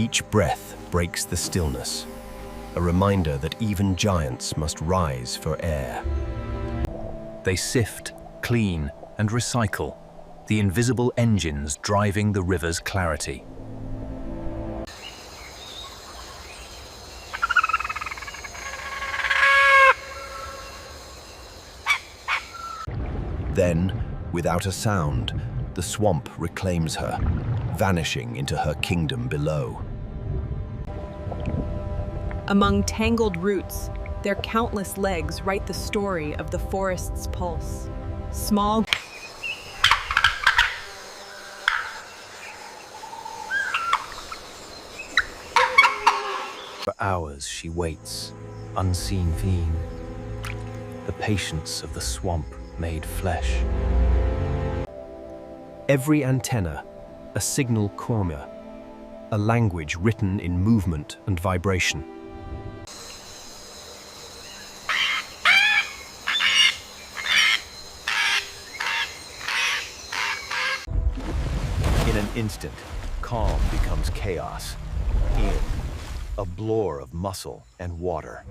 Each breath breaks the stillness, a reminder that even giants must rise for air. They sift, clean, and recycle, the invisible engines driving the river's clarity. Then, without a sound, the swamp reclaims her, vanishing into her kingdom below. Among tangled roots, their countless legs write the story of the forest's pulse. Small For hours she waits, unseen fiend, the patience of the swamp made flesh. Every antenna, a signal chroma, a language written in movement and vibration. In an instant, calm becomes chaos. A blur of muscle and water.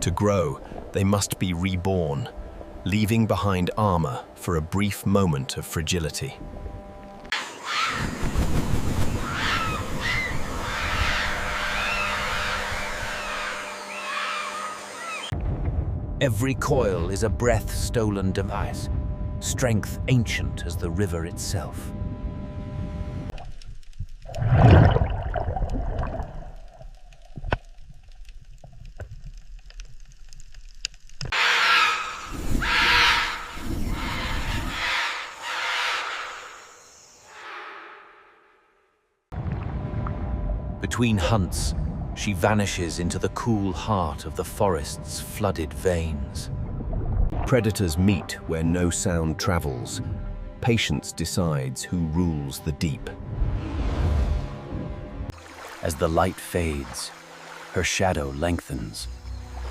To grow, they must be reborn, leaving behind armor for a brief moment of fragility. Every coil is a breath-stolen device, strength ancient as the river itself. Between hunts, she vanishes into the cool heart of the forest's flooded veins. Predators meet where no sound travels. Patience decides who rules the deep. As the light fades, her shadow lengthens,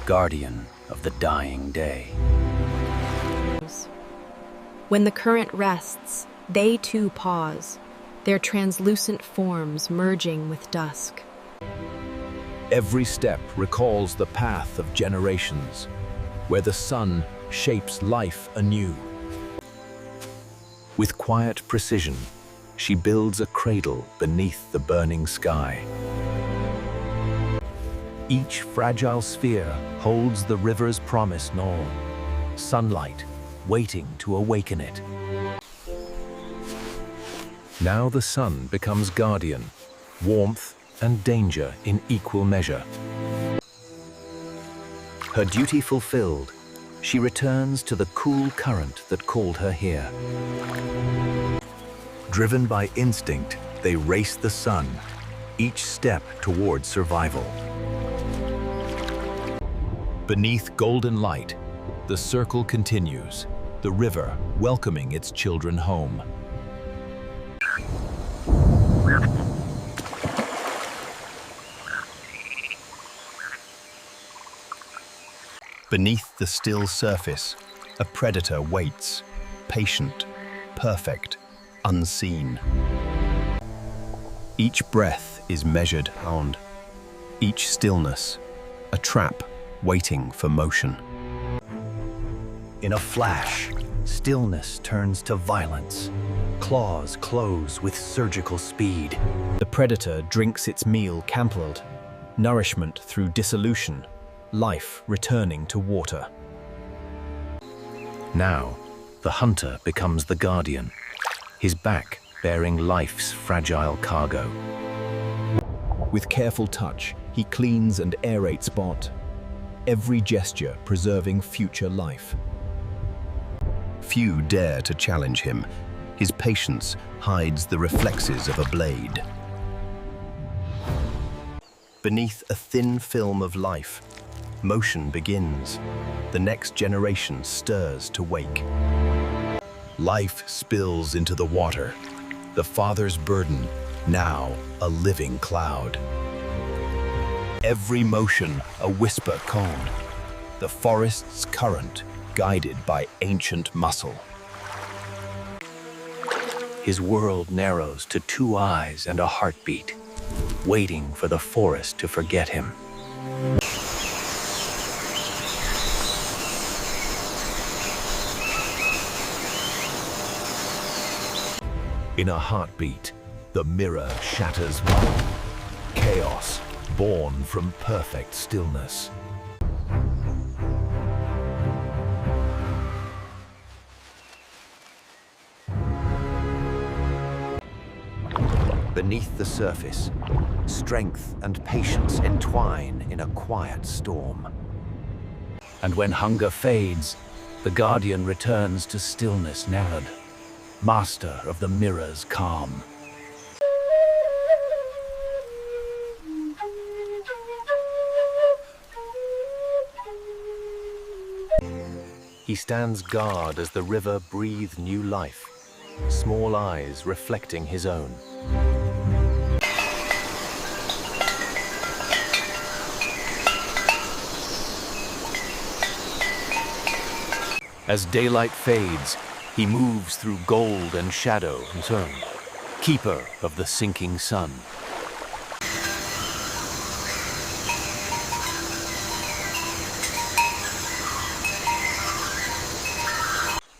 guardian of the dying day. When the current rests, they too pause, their translucent forms merging with dusk. Every step recalls the path of generations, where the sun shapes life anew. With quiet precision, she builds a cradle beneath the burning sky. Each fragile sphere holds the river's promise knoll, sunlight waiting to awaken it. Now the sun becomes guardian, warmth and danger in equal measure. Her duty fulfilled, she returns to the cool current that called her here. Driven by instinct, they race the sun, each step toward survival. Beneath golden light, the circle continues, the river welcoming its children home. Beneath the still surface, a predator waits, patient, perfect, unseen. Each breath is measured hound, each stillness, a trap waiting for motion. In a flash, stillness turns to violence. Claws close with surgical speed. The predator drinks its meal campbelled, nourishment through dissolution, life returning to water. Now, the hunter becomes the guardian, his back bearing life's fragile cargo. With careful touch, he cleans and aerates spot, every gesture preserving future life. Few dare to challenge him. His patience hides the reflexes of a blade. Beneath a thin film of life, motion begins. The next generation stirs to wake. Life spills into the water. The father's burden, now a living cloud. Every motion a whisper code. The forest's current, guided by ancient muscle. His world narrows to 2 eyes and a heartbeat. waiting for the forest to forget him. In a heartbeat, the mirror shatters one. Chaos, born from perfect stillness. Beneath the surface, strength and patience entwine in a quiet storm. And when hunger fades, the guardian returns to stillness narrowed, master of the mirror's calm. He stands guard as the river breathes new life, small eyes reflecting his own. As daylight fades, he moves through gold and shadow, keeper of the sinking sun.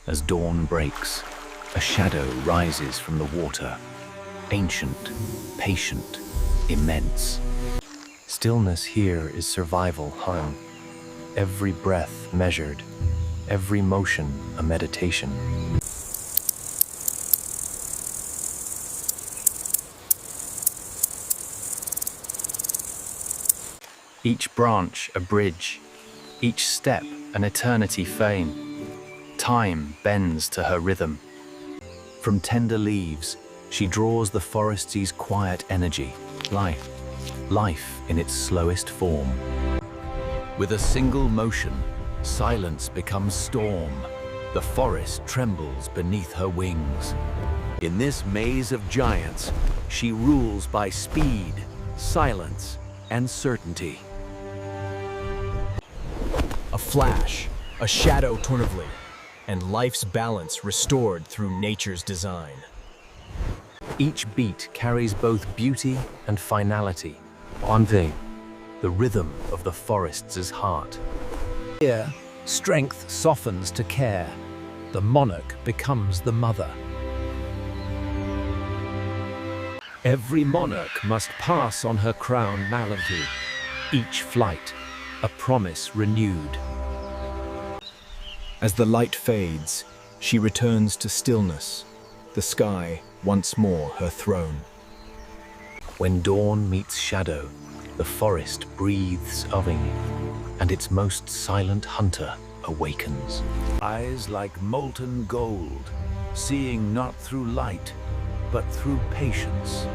As dawn breaks, a shadow rises from the water, ancient, patient, immense. Stillness here is survival home, every breath measured, every motion a meditation. Each branch a bridge, each step an eternity fame. Time bends to her rhythm. From tender leaves, she draws the forest's quiet energy, life in its slowest form. With a single motion, silence becomes storm. The forest trembles beneath her wings. In this maze of giants, she rules by speed, silence, and certainty. A flash, a shadow torn of leaf, and life's balance restored through nature's design. Each beat carries both beauty and finality. Envy, the rhythm of the forest's heart. Here, strength softens to care. The monarch becomes the mother. Every monarch must pass on her crown malady. Each flight, a promise renewed. As the light fades, she returns to stillness, the sky once more her throne. When dawn meets shadow, the forest breathes oving, and its most silent hunter awakens. Eyes like molten gold, seeing not through light, but through patience.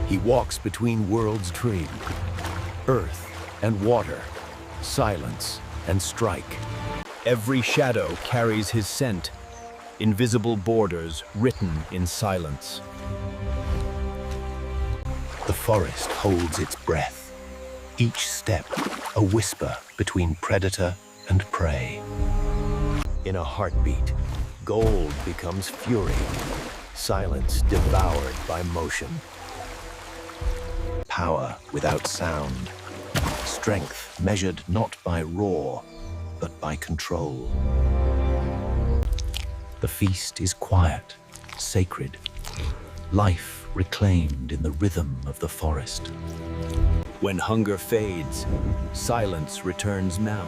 He walks between worlds tree, earth and water, silence and strike. Every shadow carries his scent, invisible borders written in silence. The forest holds its breath, each step a whisper between predator and prey. In a heartbeat, gold becomes fury, silence devoured by motion. Power without sound, strength measured not by roar, but by control. The feast is quiet, sacred, life reclaimed in the rhythm of the forest. When hunger fades, silence returns now.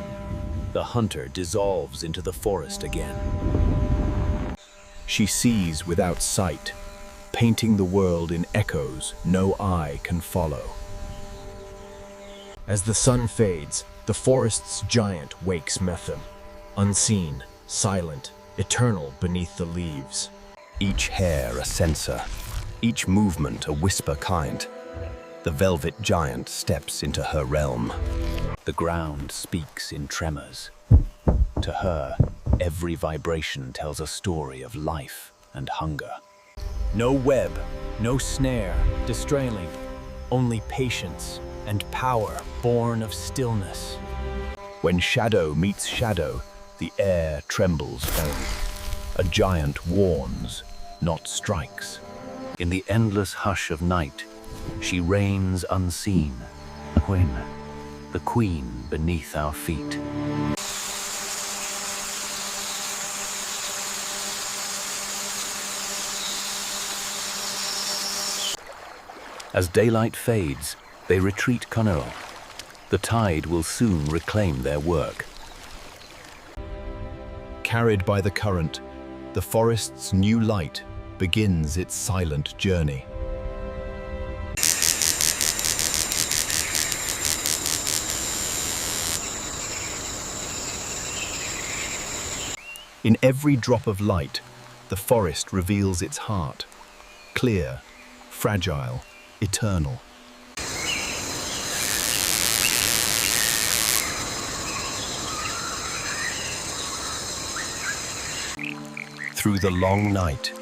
The hunter dissolves into the forest again. She sees without sight, painting the world in echoes no eye can follow. As the sun fades, the forest's giant wakes Methem, unseen, silent, eternal beneath the leaves. Each hair a censer, each movement a whisper kind. The velvet giant steps into her realm. The ground speaks in tremors. To her, every vibration tells a story of life and hunger. No web, no snare, distrailing, only patience and power born of stillness. When shadow meets shadow, the air trembles down. A giant warns, not strikes. In the endless hush of night, she reigns unseen, Queen, the queen beneath our feet. As daylight fades, they retreat Conneral. The tide will soon reclaim their work. Carried by the current, the forest's new light begins its silent journey. In every drop of light, the forest reveals its heart, clear, fragile, eternal. Through the long night,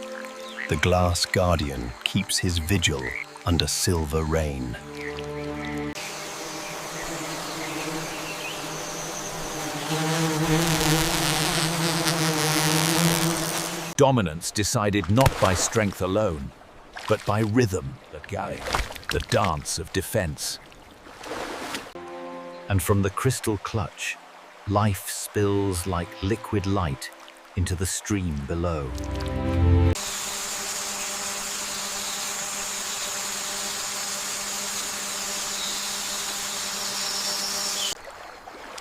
the glass guardian keeps his vigil under silver rain. Dominance decided not by strength alone, but by rhythm, the dance of defense. And from the crystal clutch, life spills like liquid light into the stream below.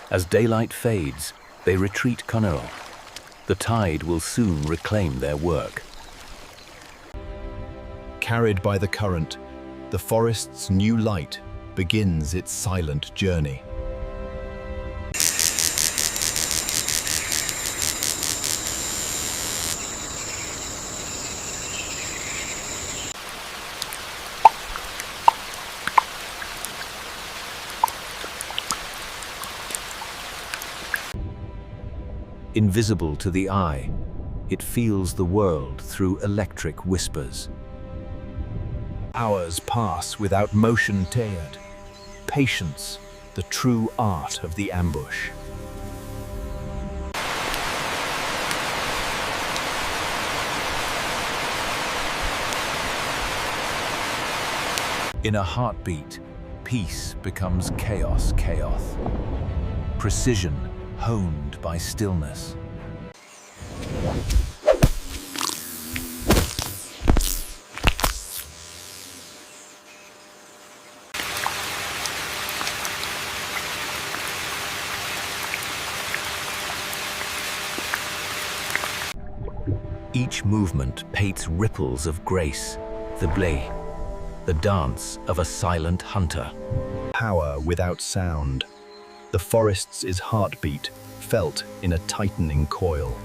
As daylight fades, they retreat Conneral. The tide will soon reclaim their work. Carried by the current, the forest's new light begins its silent journey. Invisible to the eye, it feels the world through electric whispers. Hours pass without motion tired. Patience, the true art of the ambush. In a heartbeat, peace becomes chaos. Precision honed by stillness. Each movement paints ripples of grace, the dance of a silent hunter. Power without sound. The forest's heartbeat felt in a tightening coil.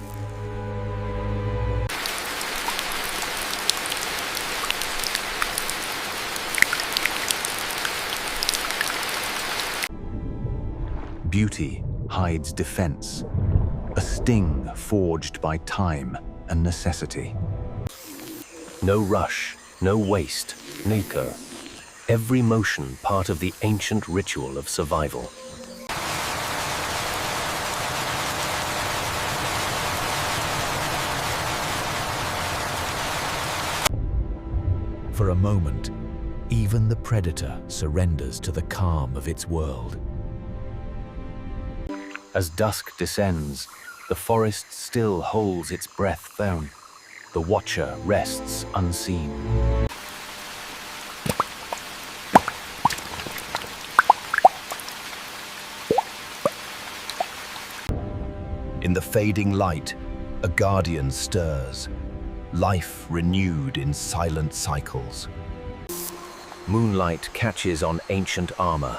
Beauty hides defense, a sting forged by time and necessity. No rush, no waste, Nico. Every motion part of the ancient ritual of survival. For a moment, even the predator surrenders to the calm of its world. As dusk descends, the forest still holds its breath down. The watcher rests unseen. In the fading light, a guardian stirs, life renewed in silent cycles. Moonlight catches on ancient armor.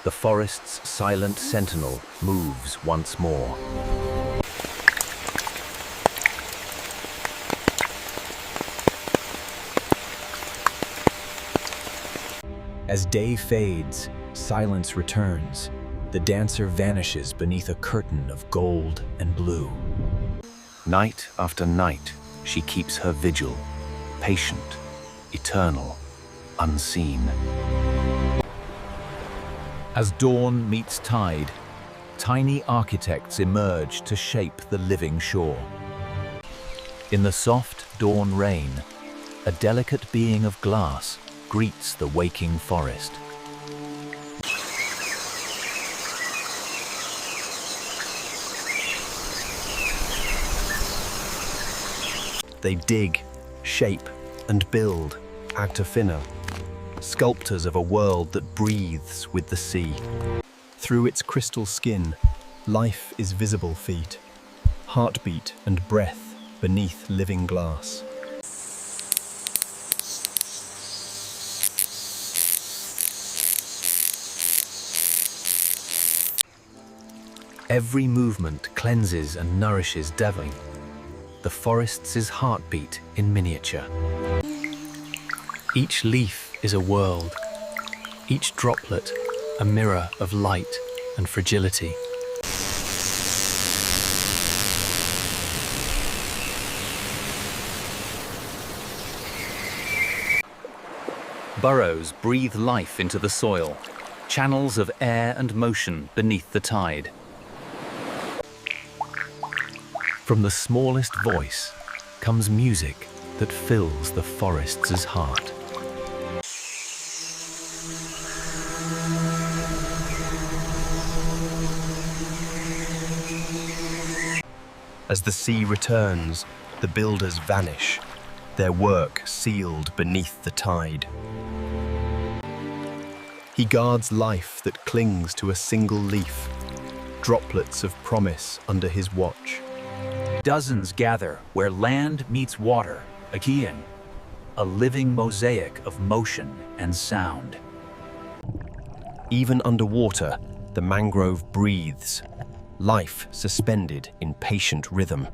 The forest's silent sentinel moves once more. As day fades, silence returns. The dancer vanishes beneath a curtain of gold and blue. Night after night, she keeps her vigil, patient, eternal, unseen. As dawn meets tide, tiny architects emerge to shape the living shore. In the soft dawn rain, A delicate being of glass greets the waking forest. They dig, shape, and build, actifina, sculptors of a world that breathes with the sea. Through its crystal skin, life is visible feet, heartbeat and breath beneath living glass. Every movement cleanses and nourishes Devon, the forest's heartbeat in miniature. Each leaf is a world, each droplet a mirror of light and fragility. Burrows breathe life into the soil, channels of air and motion beneath the tide. From the smallest voice comes music that fills the forest's heart. As the sea returns, the builders vanish, their work sealed beneath the tide. He guards life that clings to a single leaf, droplets of promise under his watch. Dozens gather where land meets water, Achaean, a living mosaic of motion and sound. Even underwater, the mangrove breathes, life suspended in patient rhythm.